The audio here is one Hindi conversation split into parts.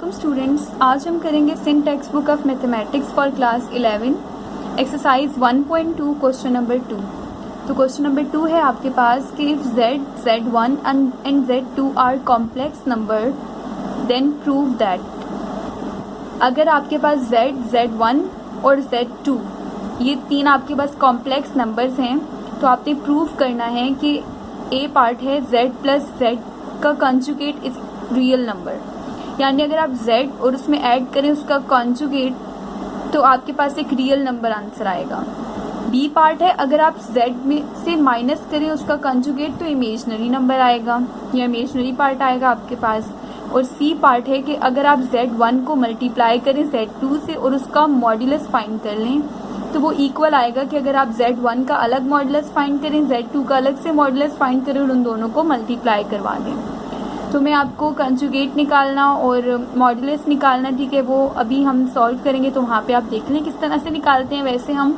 Welcome students. आज हम करेंगे सिन textbook of mathematics for class 11 exercise 1.2 question number 2। तो क्वेश्चन नंबर 2 है आपके पास कि if z, z1 and z2 are complex number then prove that. अगर आपके पास z, z1 और z2 ये तीन आपके पास कॉम्प्लेक्स नंबर्स हैं तो आपने प्रूव करना है कि a पार्ट है z प्लस z का कॉन्जुगेट इज रियल नंबर, यानी अगर आप z और उसमें ऐड करें उसका कॉन्जुगेट तो आपके पास एक रियल नंबर आंसर आएगा। b पार्ट है अगर आप z में से माइनस करें उसका कॉन्जुगेट तो इमेजनरी नंबर आएगा या इमेजनरी पार्ट आएगा आपके पास। और c पार्ट है कि अगर आप z1 को मल्टीप्लाई करें z2 से और उसका मॉड्यूलस फाइंड कर लें तो वो इक्वल आएगा कि अगर आप z1 का अलग मॉड्यूलस फाइंड करें, z2 का अलग से मॉड्यूलस फाइंड करें और उन दोनों को मल्टीप्लाई करवा दें। तो मैं आपको कंजुगेट निकालना और मॉड्यूलस निकालना, ठीक है, वो अभी हम सॉल्व करेंगे तो वहाँ पे आप देख लें किस तरह से निकालते हैं। वैसे हम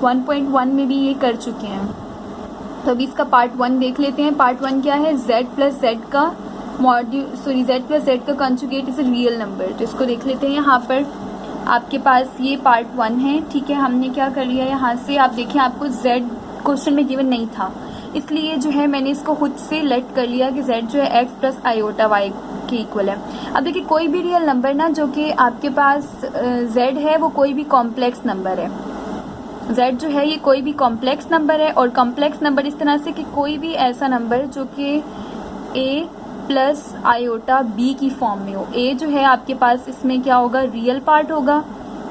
1.1 में भी ये कर चुके हैं। तो अभी इसका पार्ट 1 देख लेते हैं। पार्ट 1 क्या है, z प्लस z का z प्लस z का कंजुगेट इज रियल नंबर। तो इसको देख लेते हैं। यहाँ पर आपके पास ये पार्ट 1 है, ठीक है। हमने क्या कर लिया यहाँ से, आप देखें आपको z क्वेश्चन में गिवन नहीं था इसलिए जो है मैंने इसको खुद से लेट कर लिया कि z जो है x प्लस आयोटा y के इक्वल है। अब देखिए कोई भी रियल नंबर ना जो कि आपके पास z है वो कोई भी कॉम्प्लेक्स नंबर है। z जो है ये कोई भी कॉम्प्लेक्स नंबर है और कॉम्प्लेक्स नंबर इस तरह से कि कोई भी ऐसा नंबर जो कि a प्लस आयोटा b की फॉर्म में हो। a जो है आपके पास इसमें क्या होगा, रियल पार्ट होगा,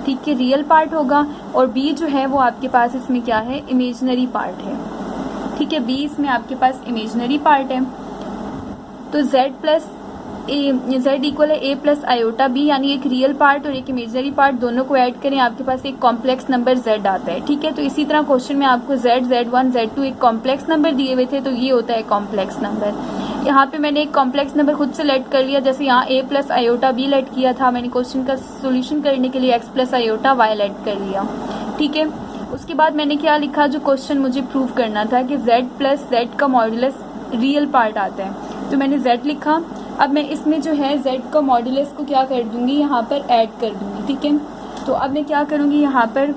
ठीक है, रियल पार्ट होगा। और b जो है वो आपके पास इसमें क्या है, इमेजिनरी पार्ट है, ठीक है। b इसमें आपके पास इमेजिनरी पार्ट है। तो z प्लस z इक्वल है a प्लस आयोटा b, यानी एक रियल पार्ट और एक इमेजिनरी पार्ट दोनों को ऐड करें आपके पास एक कॉम्प्लेक्स नंबर z आता है, ठीक है। तो इसी तरह क्वेश्चन में आपको z, z1, z2 एक कॉम्प्लेक्स नंबर दिए हुए थे तो ये होता है कॉम्प्लेक्स नंबर। यहाँ पे मैंने एक कॉम्प्लेक्स नंबर खुद से लेट कर लिया, जैसे यहाँ a plus iota b let किया था मैंने क्वेश्चन का सोल्यूशन करने के लिए x plus iota y let कर लिया, ठीक है। उसके बाद मैंने क्या लिखा, जो क्वेश्चन मुझे प्रूव करना था कि z प्लस z का मॉड्यूलस रियल पार्ट आता है तो मैंने z लिखा। अब मैं इसमें जो है z का मॉड्यूलस को क्या कर दूंगी, यहाँ पर ऐड कर दूंगी, ठीक है। तो अब मैं क्या करूंगी, यहाँ पर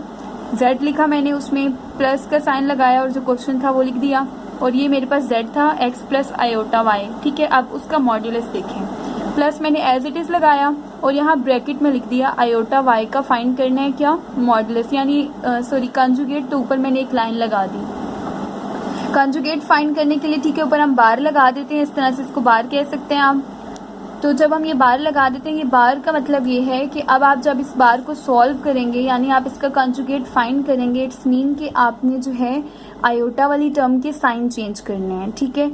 z लिखा मैंने, उसमें प्लस का साइन लगाया और जो क्वेश्चन था वो लिख दिया। और ये मेरे पास z था x प्लस आयोटा y, ठीक है। अब उसका मॉड्यूलस देखें, प्लस मैंने एज इट इज लगाया और यहाँ ब्रैकेट में लिख दिया आयोटा y का फाइंड करना है क्या, मॉड्यूलस, यानी कंजुगेट। तो ऊपर मैंने एक लाइन लगा दी कंजुगेट फाइंड करने के लिए, ठीक है। ऊपर हम बार लगा देते हैं, इस तरह से इसको बार कह सकते हैं आप। तो जब हम ये बार लगा देते हैं, ये बार का मतलब ये है कि अब आप जब इस बार को सॉल्व करेंगे यानी आप इसका कंजुगेट फाइंड करेंगे, इट्स मीन कि आपने जो है आयोटा वाली टर्म के साइन चेंज करने हैं, ठीक है।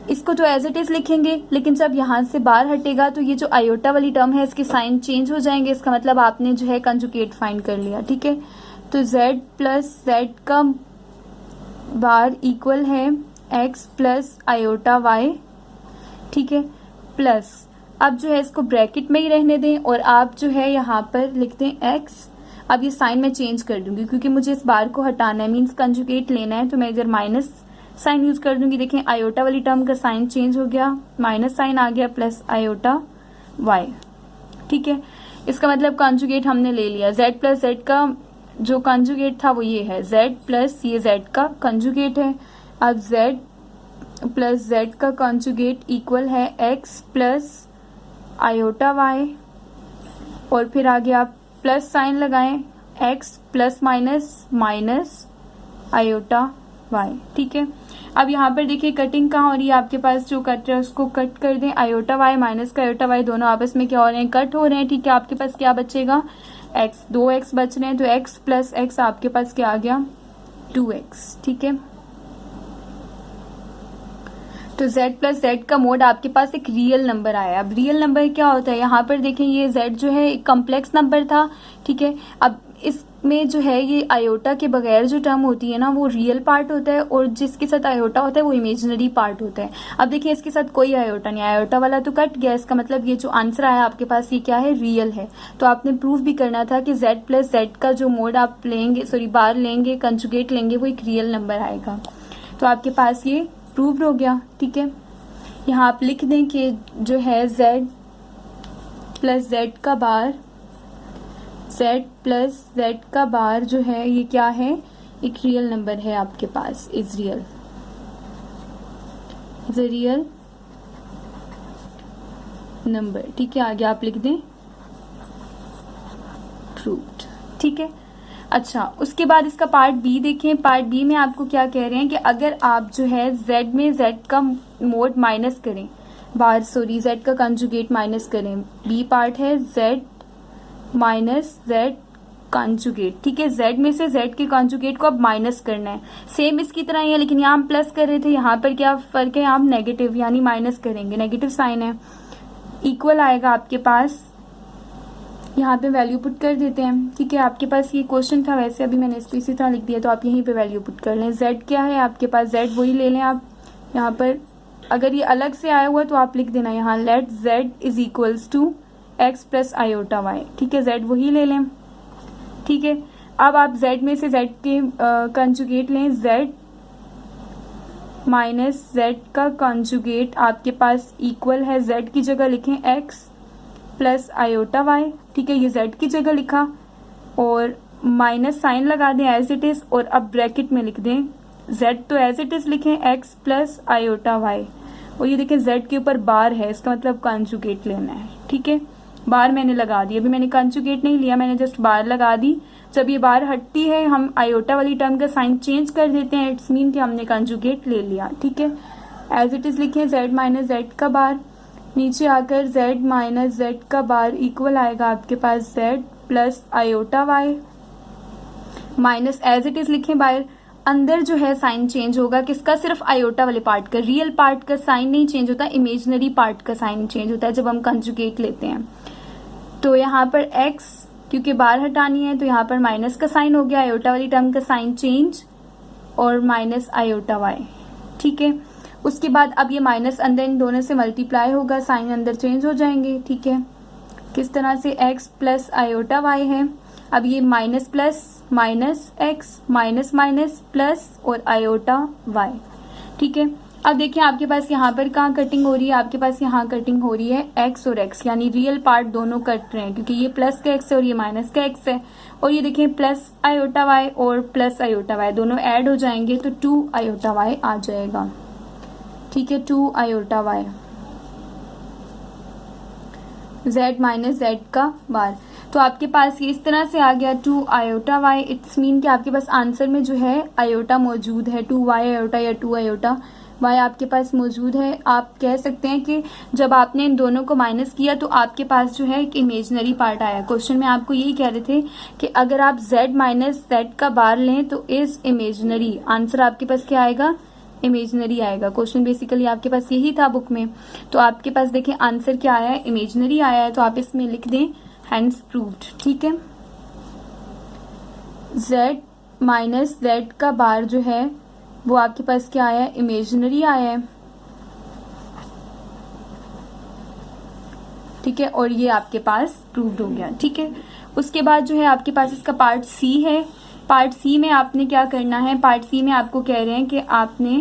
इसको तो एज इट इज लिखेंगे लेकिन जब यहाँ से बार हटेगा तो ये जो आयोटा वाली टर्म है इसके साइन चेंज हो जाएंगे। इसका मतलब आपने जो है कंजुगेट फाइंड कर लिया, ठीक है। तो z प्लस z का बार इक्वल है x प्लस आयोटा y, ठीक है, प्लस अब जो है इसको ब्रैकेट में ही रहने दें और आप जो है यहाँ पर लिख दें x। अब ये साइन मैं चेंज कर दूंगी क्योंकि मुझे इस बार को हटाना है, मीन्स कंजुगेट लेना है। तो मैं इधर माइनस साइन यूज कर दूंगी। देखें आयोटा वाली टर्म का साइन चेंज हो गया, माइनस साइन आ गया प्लस आयोटा y, ठीक है। इसका मतलब कंजुगेट हमने ले लिया। z प्लस z का जो कंजुगेट था वो ये है, z प्लस ये z का कंजुगेट है। अब z प्लस z का कंजुगेट इक्वल है x प्लस आयोटा y और फिर आगे आप प्लस साइन लगाएं, x plus minus minus iota y, ठीक है। अब यहाँ पर देखिए कटिंग कहाँ हो रही है, आपके पास जो कट है उसको कट कर दें। आयोटा y माइनस का आयोटा y दोनों आपस में क्या हो रहे हैं, कट हो रहे हैं, ठीक है। आपके पास क्या बचेगा, x, 2x बच रहे हैं तो x प्लस x आपके पास क्या आ गया, 2x, ठीक है। तो z प्लस z का मोड आपके पास एक रियल नंबर आया। अब रियल नंबर क्या होता है, यहाँ पर देखें ये z जो है एक कॉम्प्लेक्स नंबर था, ठीक है। अब इसमें जो है ये आयोटा के बगैर जो टर्म होती है ना वो रियल पार्ट होता है और जिसके साथ आयोटा होता है वो इमेजिनरी पार्ट होता है। अब देखिए इसके साथ कोई आयोटा नहीं, आयोटा वाला तो कट गया। इसका मतलब ये जो आंसर आया आपके पास ये क्या है, रियल है। तो आपने प्रूव भी करना था कि z प्लस z का जो मोड आप लेंगे, बार लेंगे, कंजुगेट लेंगे, वो एक रियल नंबर आएगा। तो आपके पास ये प्रूव्ड हो गया, ठीक है। यहाँ आप लिख दें कि जो है z प्लस जेड का बार, जेड प्लस जेड का बार जो है ये क्या है, एक रियल नंबर है आपके पास, is real, is a real number. ठीक है, आगे आप लिख दें प्रूव्ड। ठीक है, अच्छा उसके बाद इसका पार्ट बी देखें। पार्ट बी में आपको क्या कह रहे हैं कि अगर आप जो है z में z का मोड माइनस करें, z का कंजुगेट माइनस करें, बी पार्ट है z माइनस z कंजुगेट। ठीक है, z में से z के कंजुगेट को अब माइनस करना है, सेम इसकी तरह ही है, लेकिन यहाँ हम प्लस कर रहे थे, यहाँ पर क्या फर्क है, आप नेगेटिव यानी माइनस करेंगे, नेगेटिव साइन है, इक्वल आएगा आपके पास। यहाँ पे वैल्यू पुट कर देते हैं। ठीक है, आपके पास ये क्वेश्चन था, वैसे अभी मैंने इसको इसी तरह लिख दिया, तो आप यहीं पे वैल्यू पुट कर लें। z क्या है आपके पास, z वही ले लें आप। यहाँ पर अगर ये अलग से आया हुआ तो आप लिख देना यहाँ let z is equals to x plus iota y. ठीक है, z वही ले लें। ठीक है, अब आप z में से z के कंजुगेट लें, z माइनस z का कंजुगेट आपके पास इक्वल है, z की जगह लिखें x प्लस आयोटा वाई। ठीक है, ये z की जगह लिखा और माइनस साइन लगा दें एज इट इज, और अब ब्रैकेट में लिख दें z तो एज इट इज लिखें x प्लस आयोटा वाई, और ये देखें z के ऊपर बार है, इसका मतलब कंजुगेट लेना है। ठीक है, बार मैंने लगा दी, अभी मैंने कंजुगेट नहीं लिया, मैंने जस्ट बार लगा दी। जब ये बार हटती है हम आयोटा वाली टर्म का साइन चेंज कर देते हैं, इट्स मीन कि हमने कंजुगेट ले लिया। ठीक है, एज इट इज लिखें z माइनस z का बार, नीचे आकर z माइनस z का बार इक्वल आएगा आपके पास z plus iota y, minus as it is लिखें बाहर, अंदर जो है साइन चेंज होगा किसका, सिर्फ आयोटा वाले पार्ट का, रियल पार्ट का साइन नहीं चेंज होता, इमेजिनरी पार्ट का साइन चेंज होता है जब हम कंजुगेट लेते हैं। तो यहाँ पर x क्योंकि बाहर हटानी है तो यहाँ पर माइनस का साइन हो गया, आयोटा वाली टर्म का साइन चेंज, और माइनस आयोटा वाई। ठीक है, उसके बाद अब ये माइनस अंदर इन दोनों से मल्टीप्लाई होगा, साइन अंदर चेंज हो जाएंगे। ठीक है, किस तरह से x प्लस आयोटा वाई है, अब ये minus plus minus x minus minus plus और आयोटा वाई। ठीक है, अब देखिए आपके पास यहाँ पर कहाँ कटिंग हो रही है, आपके पास यहाँ कटिंग हो रही है x और x, यानी रियल पार्ट दोनों कट रहे हैं, क्योंकि ये प्लस का x है और ये माइनस का x है, और ये देखिए प्लस आयोटा वाई और प्लस आयोटा वाई दोनों ऐड हो जाएंगे तो 2 आयोटा वाई आ जाएगा। ठीक है, 2 iota y, z minus z का बार, तो आपके पास ये इस तरह से आ गया 2 आयोटा वाई। इट्स मीन कि आपके पास आंसर में जो है आयोटा मौजूद है, 2 वाई आयोटा या 2 आयोटा वाई आपके पास मौजूद है। आप कह सकते हैं कि जब आपने इन दोनों को माइनस किया तो आपके पास जो है एक इमेजिनरी पार्ट आया। क्वेश्चन में आपको यही कह रहे थे कि अगर आप z माइनस z का बार लें तो इज इमेजिनरी, आंसर आपके पास क्या आएगा, इमेजिनरी आएगा। क्वेश्चन बेसिकली आपके पास यही था बुक में, तो आपके पास देखें आंसर क्या आया है, इमेजिनरी आया है, तो आप इसमें लिख दें हैंस प्रूव्ड। ठीक है, z माइनस z का बार जो है वो आपके पास क्या आया है, इमेजिनरी आया है। ठीक है, और ये आपके पास प्रूव्ड हो गया। ठीक है, उसके बाद जो है आपके पास इसका पार्ट सी है। पार्ट सी में आपने क्या करना है, पार्ट सी में आपको कह रहे हैं कि आपने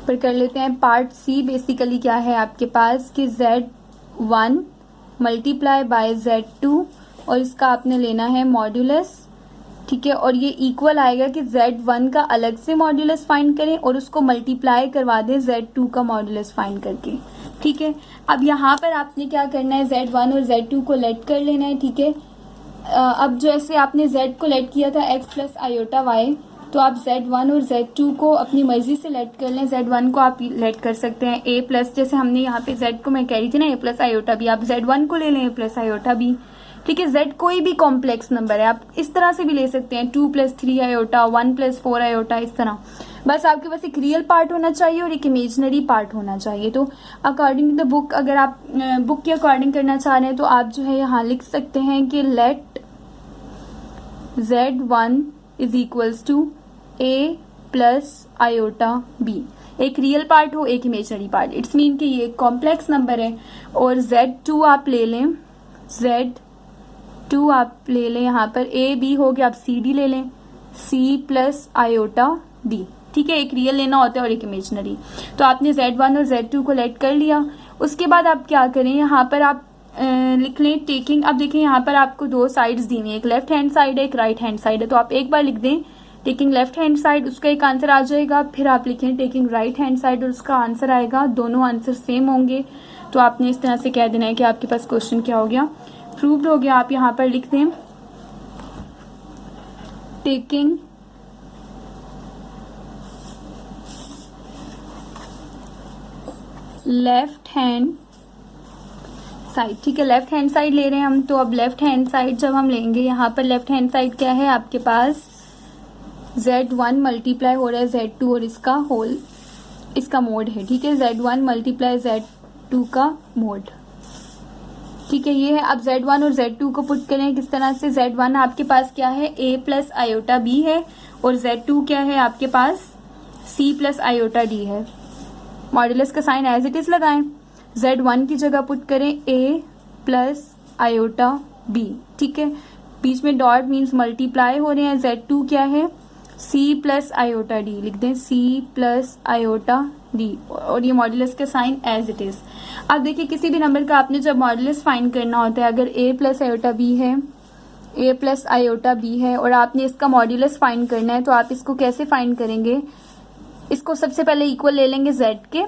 पर कर लेते हैं। पार्ट सी बेसिकली क्या है आपके पास कि z1 मल्टीप्लाई बाय z2 और इसका आपने लेना है मॉड्यूलस। ठीक है, और ये इक्वल आएगा कि z1 का अलग से मॉड्यूलस फाइंड करें और उसको मल्टीप्लाई करवा दें z2 का मॉड्यूलस फाइंड करके। ठीक है, अब यहाँ पर आपने क्या करना है, z1 और z2 को लेट कर लेना है। ठीक है, अब जैसे आपने z को लेट किया था x प्लस आयोटा वाई, तो आप z1 और z2 को अपनी मर्जी से लेट कर लें। z1 को आप लेट कर सकते हैं a प्लस, जैसे हमने यहाँ पे z को मैं कह रही थी ना a प्लस आयोटा भी, आप z1 को ले लें a प्लस आयोटा भी। ठीक है, z कोई भी कॉम्प्लेक्स नंबर है, आप इस तरह से भी ले सकते हैं, 2 प्लस 3 आयोटा, 1 प्लस 4 आयोटा, इस तरह। बस आपके पास एक रियल पार्ट होना चाहिए और एक इमेजिनरी पार्ट होना चाहिए। तो अकॉर्डिंग टू द बुक, अगर आप बुक के अकॉर्डिंग करना चाह रहे हैं तो आप जो है यहाँ लिख सकते हैं कि let z1 is equals to a plus iota b, एक रियल पार्ट हो एक इमेजिनरी पार्ट। इट्स मीन कि ये एक कॉम्प्लेक्स नंबर है, और z2 आप ले लें, z2 आप ले लें, यहाँ पर a b हो गया, आप c d ले लें, c प्लस आयोटा d। ठीक है, एक रियल लेना होता है और एक इमेजिनरी। तो आपने z1 और z2 को लेट कर लिया उसके बाद आप क्या करें, यहाँ पर आप लिख लें टेकिंग। अब देखें यहाँ पर आपको दो साइड्स दी हुई हैं, एक लेफ्ट हैंड साइड है, एक राइट हैंड साइड है। तो आप एक बार लिख दें टेकिंग लेफ्ट हैंड साइड, उसका एक आंसर आ जाएगा। फिर आप लिखें टेकिंग राइट हैंड साइड और उसका आंसर आएगा। दोनों आंसर सेम होंगे। तो आपने इस तरह से कह देना है कि आपके पास क्वेश्चन क्या हो गया, प्रूव्ड हो गया। आप यहाँ पर लिख दें टेकिंग लेफ्ट हैंड साइड, ठीक है, लेफ्ट हैंड साइड ले रहे हैं हम। तो अब लेफ्ट हैंड साइड जब हम लेंगे, यहाँ पर लेफ्ट हैंड साइड क्या है आपके पास, Z1 मल्टीप्लाई हो रहा है Z2 और इसका होल, इसका मोड है, ठीक है, Z1 मल्टीप्लाई Z2 का मोड, ठीक है, ये है। अब Z1 और Z2 को पुट करें किस तरह से, Z1 आपके पास क्या है A प्लस आयोटा B है और Z2 क्या है आपके पास C प्लस आयोटा D है। मॉड्यूलस का साइन एज इट इज लगाएं, Z1 की जगह पुट करें A प्लस आयोटा B, ठीक है, बीच में डॉट मीन्स मल्टीप्लाई हो रहे हैं। Z2 क्या है C प्लस आयोटा D, लिख दें C प्लस आयोटा D और ये मॉड्यूलस का साइन एज इट इज। अब देखिए किसी भी नंबर का आपने जब मॉड्यूलस फाइंड करना होता है, अगर A प्लस आयोटा B है, A प्लस आयोटा B है और आपने इसका मॉड्यूलस फाइंड करना है, तो आप इसको कैसे फाइंड करेंगे, इसको सबसे पहले इक्वल ले लेंगे Z के,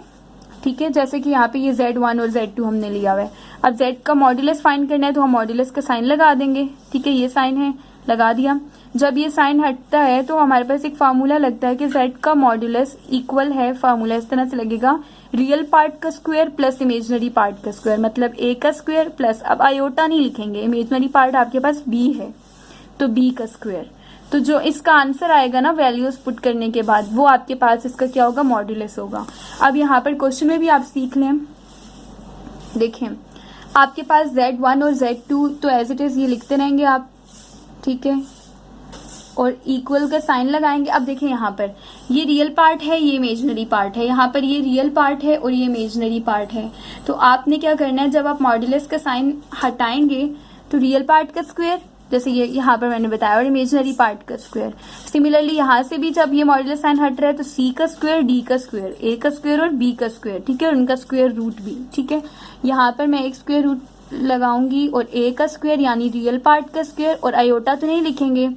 ठीक है, जैसे कि यहाँ पे ये Z1 और Z2 हमने लिया हुआ है। अब Z का मॉड्यूलस फाइंड करना है तो हम मॉड्यूलस का साइन लगा देंगे, ठीक है, ये साइन है, लगा दिया। जब ये साइन हटता है तो हमारे पास एक फार्मूला लगता है कि Z का मॉड्यूलस इक्वल है, फार्मूला इस तरह से लगेगा, रियल पार्ट का स्क्वायर प्लस इमेजनरी पार्ट का स्क्वायर, मतलब A का स्क्वायर प्लस, अब आयोटा नहीं लिखेंगे, इमेजनरी पार्ट आपके पास B है तो B का स्क्वायर। तो जो इसका आंसर आएगा ना वैल्यूज पुट करने के बाद, वो आपके पास इसका क्या होगा, मॉड्यूलस होगा। अब यहाँ पर क्वेश्चन में भी आप सीख लें, देखें आपके पास Z1 और Z2 तो एज इट इज ये लिखते रहेंगे आप, ठीक है, और इक्वल का साइन लगाएंगे। अब देखें यहाँ पर ये रियल पार्ट है, ये इमेजनरी पार्ट है, यहाँ पर ये रियल पार्ट है और ये इमेजनरी पार्ट है। तो आपने क्या करना है, जब आप मॉड्यूलस का साइन हटाएंगे तो रियल पार्ट का स्क्वायर, जैसे ये यहाँ पर मैंने बताया, और इमेजनरी पार्ट का स्क्वायर। सिमिलरली यहाँ से भी जब ये मॉड्यूलस साइन हट रहा है तो C का स्क्वायर, D का स्क्वायर, A का स्क्वायर और B का स्क्वायर, ठीक है, और उनका स्क्वायर रूट भी, ठीक है। यहाँ पर मैं एक स्क्वायर रूट लगाऊंगी और A का स्क्वायर यानी रियल पार्ट का स्क्वायर, और आयोटा तो नहीं लिखेंगे,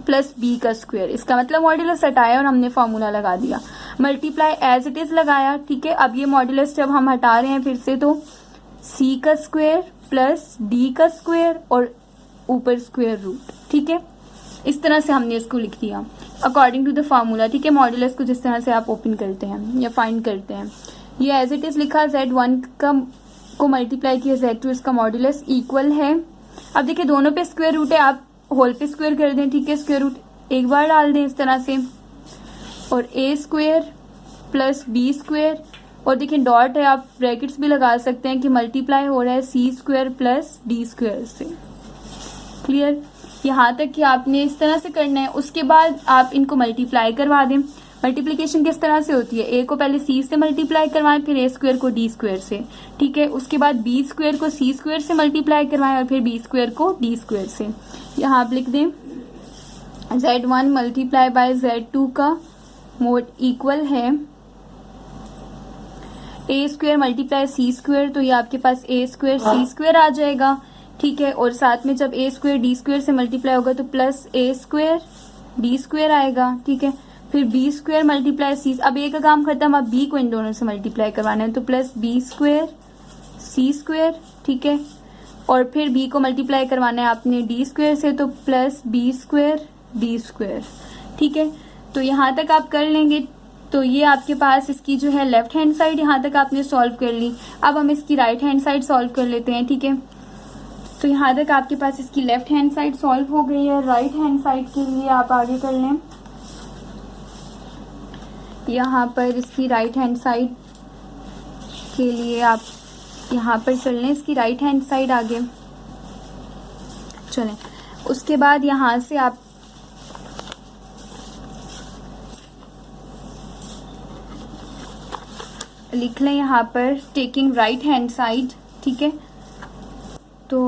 प्लस B का स्क्वायर। इसका मतलब मॉड्यूलस हटाया और हमने फॉर्मूला लगा दिया, मल्टीप्लाई एज इट इज लगाया, ठीक है। अब ये मॉड्यूलस जब हम हटा रहे हैं फिर से, तो C का स्क्वायर प्लस D का स्क्वायर और ऊपर स्क्वायर रूट, ठीक है, इस तरह से हमने इसको लिख दिया अकॉर्डिंग टू द फार्मूला, ठीक है। मॉड्यूलस को जिस तरह से आप ओपन करते हैं या फाइंड करते हैं, ये एज इट इज लिखा, Z1 का को मल्टीप्लाई किया Z2, इसका मॉड्यूलस इक्वल है। अब देखिए दोनों पे स्क्वायर रूट है, आप होल पे स्क्वायर कर दें, ठीक है, स्क्वायर रूट एक बार डाल दें इस तरह से, और A square plus B square, और देखिए डॉट है, आप ब्रैकेट्स भी लगा सकते हैं कि मल्टीप्लाई हो रहा है C square plus D square से। क्लियर, यहाँ तक कि आपने इस तरह से करना है। उसके बाद आप इनको मल्टीप्लाई करवा दें। मल्टीप्लिकेशन किस तरह से होती है, A को पहले C से मल्टीप्लाई करवाएं, फिर A स्क्वायर को D स्क्वायर से, ठीक है, उसके बाद B स्क्वायर को C स्क्वायर से मल्टीप्लाई करवाएं और फिर B स्क्वायर को D स्क्वायर से। यहाँ आप लिख दें Z1 मल्टीप्लाई बाय Z2 का मोड इक्वल है A square multiply C square, तो ये आपके पास A स्क्वायर C स्क्वायर आ जाएगा, ठीक है, और साथ में जब A स्क्वायर D स्क्वायर से मल्टीप्लाई होगा तो plus A square D square आएगा, ठीक है, फिर B स्क्वायर मल्टीप्लाई C, अब A का काम खत्म, अब B को इन दोनों से मल्टीप्लाई करवाना है, तो plus B square C square, ठीक है, और फिर B को मल्टीप्लाई करवाना है आपने D स्क्वायर से, तो plus B square D square, ठीक है। तो यहाँ तक आप कर लेंगे। तो ये आपके पास इसकी जो है लेफ्ट हैंड साइड यहाँ तक आपने सॉल्व कर ली। अब हम इसकी राइट हैंड साइड सॉल्व कर लेते हैं, ठीक है। तो यहाँ तक आपके पास इसकी लेफ्ट हैंड साइड सॉल्व हो गई है। राइट हैंड साइड के लिए आप आगे कर लें। यहाँ पर इसकी राइट हैंड साइड के लिए आप यहाँ पर चल लें, इसकी राइट हैंड साइड आगे चलें। उसके बाद यहाँ से आप लिख लें यहाँ पर टेकिंग राइट हैंड साइड, ठीक है। तो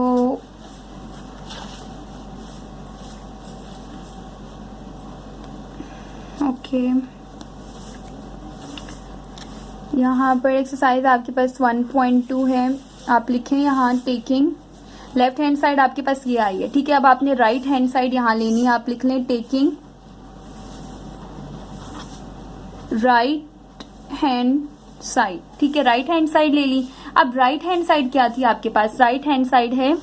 ओके, यहाँ पर एक्सरसाइज आपके पास 1.2 है, आप लिखें यहाँ टेकिंग लेफ्ट हैंड साइड आपके पास ये आई है, ठीक है। अब आपने राइट हैंड साइड यहाँ लेनी है, आप लिख लें टेकिंग राइट हैंड साइड, ठीक है। राइट हैंड साइड ले ली। अब राइट हैंड साइड क्या थी आपके पास, राइट हैंड साइड है,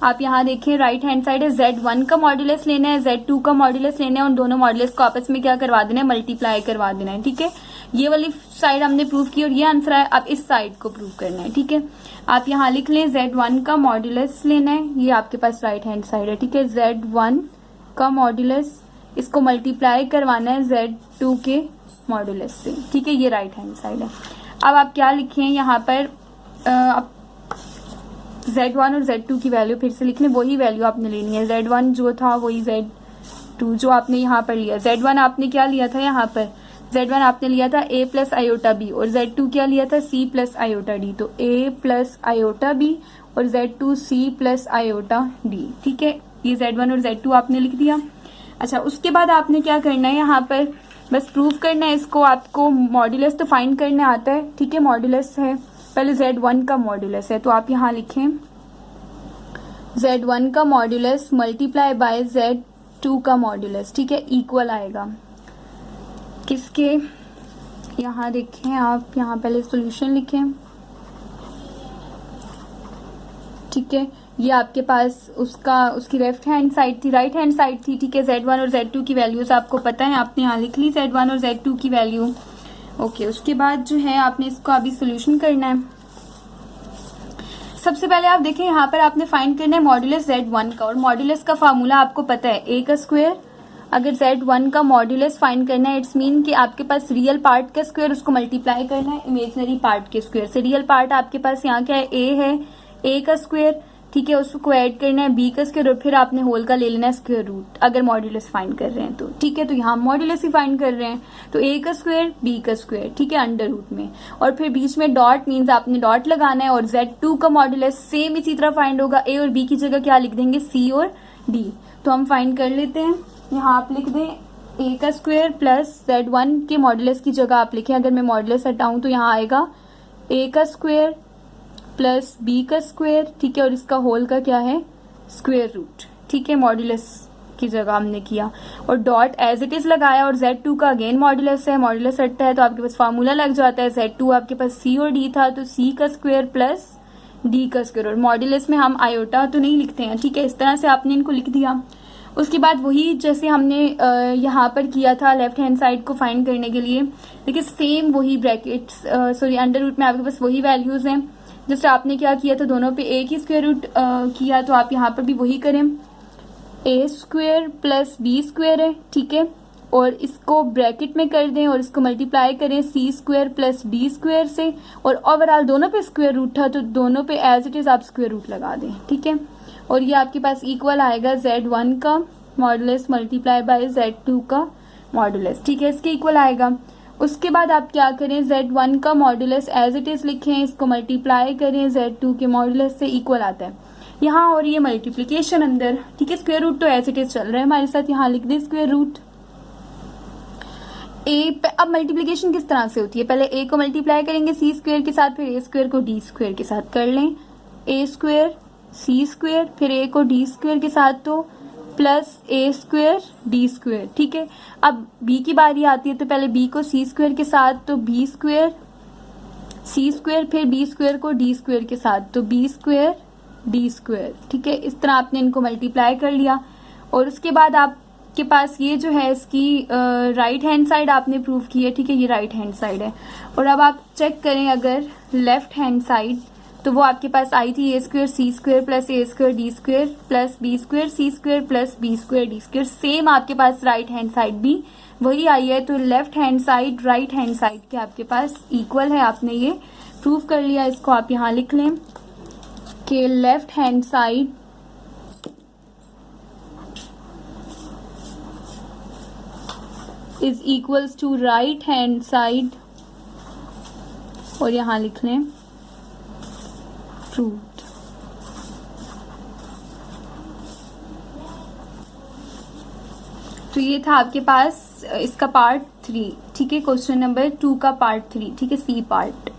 आप यहाँ देखें राइट हैंड साइड है Z1 का मॉड्यूलस लेना है, Z2 का मॉड्यूलस लेना है, उन दोनों मॉड्यूलस को आपस में क्या करवा देना है, मल्टीप्लाई करवा देना है, ठीक है। ये वाली साइड हमने प्रूव की और ये आंसर है, अब इस साइड को प्रूव करना है, ठीक है। आप यहाँ लिख लें Z1 का मॉड्यूलस लेना है, ये आपके पास राइट हैंड साइड है, ठीक है। Z1 का मॉड्यूलस, इसको मल्टीप्लाई करवाना है Z2 के मॉड्यूलस से, ठीक है, ये राइट हैंड साइड है। अब आप क्या लिखें यहाँ पर, Z1 और Z2 की वैल्यू फिर से लिख लें, वही वैल्यू आपने लेनी है, Z1 जो था वही Z2 जो आपने यहाँ पर लिया। Z1 आपने क्या लिया था यहाँ पर, Z1 आपने लिया था A प्लस आयोटा बी और Z2 क्या लिया था C प्लस आयोटा डी, तो A प्लस आयोटा बी और Z2 C plus iota D, ठीक है। ये Z1 और Z2 आपने लिख दिया। अच्छा, उसके बाद आपने क्या करना है, यहाँ पर बस प्रूव करना है इसको, आपको मॉड्यूलस तो फाइंड करने आता है, ठीक है। मॉड्यूलस है, पहले Z1 का मॉड्यूलस है, तो आप यहाँ लिखें Z1 का मॉड्यूलस मल्टीप्लाई बाय Z2 का मॉड्यूलस, ठीक है, इक्वल आएगा किसके, यहाँ देखें आप, यहाँ पहले सॉल्यूशन लिखें, ठीक है। ये आपके पास उसकी लेफ्ट हैंड साइड थी, राइट हैंड साइड थी, ठीक है। Z1 और Z2 की वैल्यूज आपको पता है, आपने यहाँ लिख ली Z1 और Z2 की वैल्यू, ओके। उसके बाद जो है आपने इसको अभी सोल्यूशन करना है। सबसे पहले आप देखें यहाँ पर आपने फाइंड करना है मॉड्यूलस Z1 का, और मॉड्यूलस का फार्मूला आपको पता है A का स्क्वायर। अगर Z1 का मॉड्यूलस फाइंड करना है, इट्स मीन कि आपके पास रियल पार्ट का स्क्वायर, उसको मल्टीप्लाई करना है इमेजिनरी पार्ट के स्क्वायर से। रियल पार्ट आपके पास यहाँ क्या है, A है, A का स्क्वायर, ठीक है, उसको ऐड करना है B का स्क्वायर और फिर आपने होल का ले लेना है स्क्वायर रूट, अगर मॉड्यूलस फाइंड कर रहे हैं तो, ठीक है। तो यहाँ मॉड्यूलस ही फाइंड कर रहे हैं, तो A का स्क्वायर B का स्क्वायर, ठीक है, अंडर रूट में, और फिर बीच में डॉट मीन्स आपने डॉट लगाना है। और Z2 का मॉड्यूलस सेम इसी तरह फाइंड होगा, A और B की जगह क्या लिख देंगे, C और D। तो हम फाइंड कर लेते हैं, यहाँ आप लिख दें A का स्क्वायर प्लस Z1 के मॉड्यूलस की जगह आप लिखें, अगर मैं मॉड्यूलस हटाऊं तो यहाँ आएगा A का स्क्वायर प्लस B का स्क्वायर, ठीक है, और इसका होल का क्या है, स्क्वायर रूट, ठीक है, मॉड्यूलस की जगह हमने किया और डॉट एज इट इज लगाया। और Z2 का अगेन मॉड्यूलस है, मॉड्यूलस हटता है तो आपके पास फार्मूला लग जाता है, Z2 आपके पास C और D था, तो C का स्क्वायर प्लस D का स्क्वायर, और मॉड्यूलस में हम आयोटा तो नहीं लिखते हैं, ठीक है। इस तरह से आपने इनको लिख दिया। उसके बाद वही जैसे हमने यहाँ पर किया था लेफ्ट हैंड साइड को फाइंड करने के लिए, देखिए सेम वही ब्रैकेट्स सॉरी अंडर रूट में आपके पास वही वैल्यूज हैं। जस्ट आपने क्या किया था, दोनों पे एक ही स्क्वायर रूट किया, तो आप यहाँ पर भी वही करें, A square plus B square है, ठीक है, और इसको ब्रैकेट में कर दें और इसको मल्टीप्लाई करें C square plus B square से, और ओवरऑल दोनों पे स्क्वायर रूट था तो दोनों पे एज इट इज आप स्क्वायर रूट लगा दें, ठीक है। और ये आपके पास इक्वल आएगा Z1 का मॉड्यूलस मल्टीप्लाई बाय Z2 का मॉड्यूलस, ठीक है, इसके इक्वल आएगा। उसके बाद आप क्या करें, Z1 का मॉड्यूलस एज इट इज लिखें, इसको मल्टीप्लाई करें Z2 के मॉड्यूलस से, इक्वल आता है यहाँ, और ये मल्टीप्लिकेशन अंदर, ठीक है। स्क्वायर रूट तो एज इट इज चल रहा है हमारे साथ, यहाँ लिख दें स्क्वायर रूट A। अब मल्टीप्लिकेशन किस तरह से होती है, पहले A को मल्टीप्लाई करेंगे C स्क्वायर के साथ, फिर A स्क्वायर को D स्क्वायर के साथ कर लें, A स्क्वायर C स्क्वायर, फिर A को D स्क्वायर के साथ तो plus A square D square, ठीक है। अब B की बारी आती है तो पहले B को C स्क्वायर के साथ तो B स्क्वायर C स्क्वायर, फिर B स्क्वायर को D स्क्वायर के साथ तो B स्क्वायर D स्क्वायर, ठीक है। इस तरह आपने इनको मल्टीप्लाई कर लिया। और उसके बाद आपके पास ये जो है इसकी राइट हैंड साइड आपने प्रूव की है, ठीक है, ये राइट हैंड साइड है। और अब आप चेक करें अगर लेफ्ट हैंड साइड, तो वो आपके पास आई थी A square C square plus A square D square plus B square C square plus B square D square, same आपके पास राइट हैंड साइड भी वही आई है। तो left hand side right hand side के आपके पास इक्वल है, आपने ये प्रूव कर लिया। इसको आप यहाँ लिख लें कि left hand side is equals to right hand side, और यहाँ लिख लें ट्रूथ। तो ये था आपके पास इसका पार्ट 3, ठीक है, क्वेश्चन नंबर 2 का पार्ट 3, ठीक है, सी पार्ट।